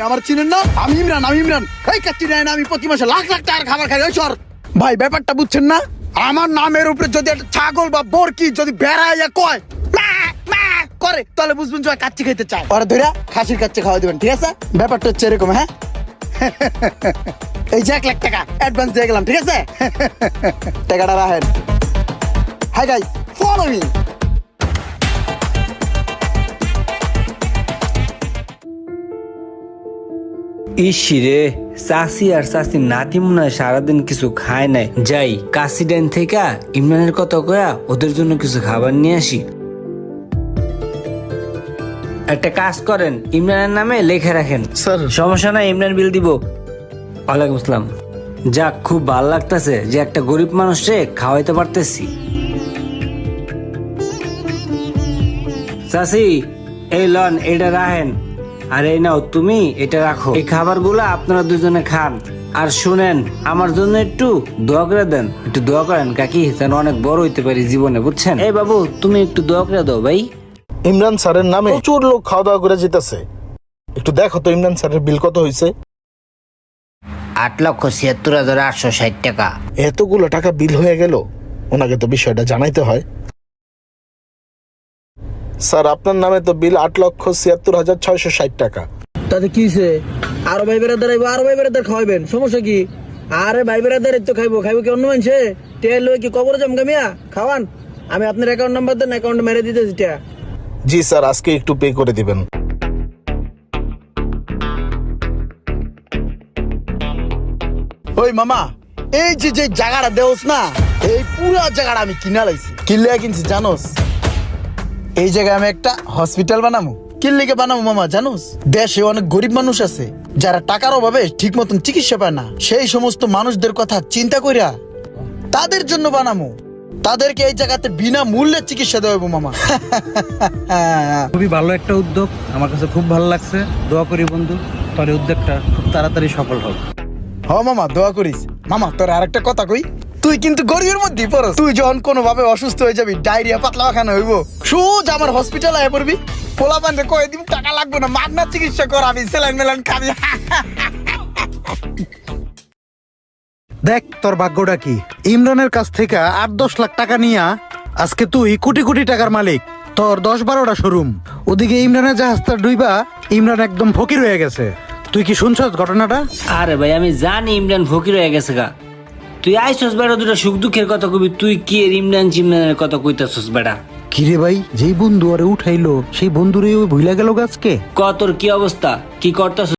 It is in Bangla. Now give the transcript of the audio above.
আমার চিনেন না? আমি ইমরান এই কাচ্চি নাই না, আমি প্রতি মাসে লাখ লাখ টাকার খাবার খাই। ওই সর ভাই, ব্যাপারটা বুঝছেন না? আমার নামের উপরে যদি একটা ছাগল বা বরকি যদি বেড়াইয়া কয় মা মা করে, তাহলে বুঝবেন যে কাচ্চি খেতে চায়। ওরা ধরে খাসির কাচ্চি খাওয়া দিবেন, ঠিক আছে? ব্যাপারটা হচ্ছে এরকম। হ্যাঁ, এই যে 1 লাখ টাকা অ্যাডভান্স দিয়ে গেলাম, ঠিক আছে? টাকাটা রাখেন। Hi guys, follow me. ইসিরে চাষি আর চাষির নাতি মনে হয় সারাদিন কিছু খায় নাই। যাই কাশি ডাইন থেকে ইমরানের কথা কয়া ওদের জন্য কিছু খাবার নিয়ে আসি। একটা কাজ করেন, ইমরানের নামে লেখা রাখেন। স্যার। সমস্যা নাই, ইমরান বিল দিব। ওয়ালাইকুম আসসালাম। যাক, খুব ভালো লাগতেছে যে একটা গরিব মানুষে খাওয়াইতে পারতেছি। চাষি, এই লন, এটা রাখেন। আর এই নাও, তুমি এটা রাখো। এই খাবারগুলো আপনারা দুজনে খান। আর শুনেন, আমার জন্য একটু দোয়া করে দেন। একটু দোয়া করেন কাকি, যেন অনেক বড় হইতে পারি জীবনে, বুঝছেন? এই বাবু, তুমি একটু দোয়া করে দাও ভাই। ইমরান স্যারের নামে প্রচুর লোক খাওয়া দাওয়া করে যেতেছে। একটু দেখো তো ইমরান স্যারের বিল কত হয়েছে। 8,76,860 টাকা। এতগুলো টাকা বিল হয়ে গেল, ওনাকে তো বিষয়টা জানাইতে হয়। স্যার, আপনার নামে তো বিল 8,76,660 টাকা। তাতে কি হইছে? আরো ভাই বেড়াদার আইবো, আরো ভাই বেড়াদার খাওয়াইবেন, সমস্যা কি? আরে ভাই বেড়াদার তো খাইবো কি অন্য মানুষে? তেল লই কি কবরে জম গামিয়া খাওয়ান? আমি আপনার অ্যাকাউন্ট নাম্বার দেন, অ্যাকাউন্টে মেরে দিতেছি টা। জি স্যার, আজকে একটু পে করে দিবেন। ওই মামা, এই যে যে জায়গাটা দেওস না, এই পুরো জায়গাটা আমি কিনা লাইছি। কিনলে কিনছি জানোস? এই জায়গায় আমি একটা হসপিটাল বানাবো। কিনলেকে বানাবো মামা জানোস? দেশে অনেক গরিব মানুষ আছে যারা টাকার অভাবে ঠিক মতন চিকিৎসা পায় না। সেই সমস্ত মানুষদের কথা চিন্তা কইরা তাদের জন্য বানাবো। তাদেরকে এই জায়গাতে বিনা মূল্যে চিকিৎসা দেওয়াবো মামা। খুবই ভালো একটা উদ্যোগ, আমার কাছে খুব ভালো লাগছে। দোয়া করি বন্ধু, তোর এই উদ্যোগটা খুব তাড়াতাড়ি সফল হবে। হ মামা, দোয়া করিস। মামা, তোর আরেকটা কথা কই, তুই কিন্তু গরিবের মধ্যেই পড়স। তুই যখন কোনো ভাবে অসুস্থ হয়ে যাবি, ডায়রিয়া পাতলা পাখানা হইব, সোজা আমার হসপিটাল আয় পড়বি। পোলা পান্ডে কয়ে দিম টাকা লাগবে না, মাগনা চিকিৎসা করাবি, স্যালাইন মেলাইন খাবি। দেখ তোর ভাগ্যটা কি, ইমরানের কাছ থেকে 8-10 লাখ টাকা নিয়া আজকে তুই কোটি কোটি টাকার মালিক। তোর 10-12টা শোরুম, ওদিকে ইমরানের জাহাজটা ডুইবা ইমরান একদম ফকির হয়ে গেছে। তুই কি শুনছস ঘটনাটা? আরে ভাই, আমি জানি ইমরান ফকির হয়ে গেছে গা। তুই আইসস বেড়া, দুটা সুখ দুঃখের কথা কবি, তুই কি এর ইমরান চিমরানের কথা কইতাছস বেড়া? কিরে ভাই, যেই বন্ধু আরে উঠাইলো সেই বন্ধুরে ওই ভুইলা গেল গাছকে। তোর কি অবস্থা, কি করতেছ?